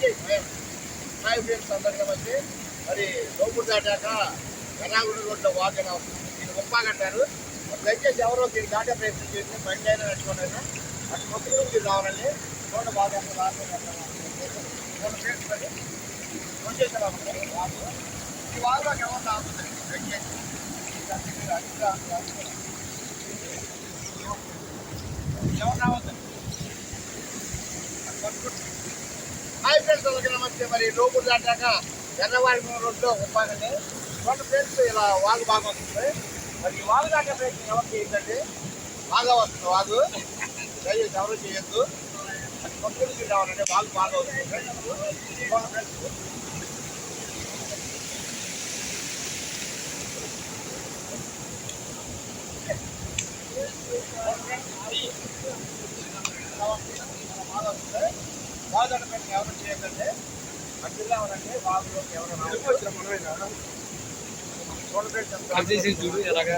Hi friends అందరికీ నమస్తే. మరి లోపల దాటాక ఎర్రాగుడి రోడ్లో వాకిన దీన్ని ఉప్పాగంటారు. దయచేసి ఎవరో దీన్ని దాటే ప్రయత్నం చేసి బండి అయినా నడుచుకున్నైనా అటు మొత్తం మీరు రావాలండి. రోడ్డు బాగా ఈ వాగులోకి ఎవరు రావాలి ఎవరు రావద్దండి. హాయ్ ఫ్రెండ్స్ అందరికీ నమస్తే. మరి లోపల దాటాక ఎర్రవాడి రోడ్లో ఉప్పాగండి. రెండు ఫ్రెండ్స్ ఇలా వాగు బాగా వస్తుంది. మరి ఈ వాగు దాటే ప్రయత్నం ఎవరు చేయకండి. బాగా వస్తుంది వాగు, దయచేసి ఎవరు చేయొద్దు. అది కొట్టుకు రావాలంటే వాగు బాగా వస్తుంది ఫ్రెండ్స్. వాగుదాట ప్రయత్నం ఎవరు చేయకండి. అడ్డుగా ఉండండి. వాగులోకి ఎవరైనా చూడు ఎలాగా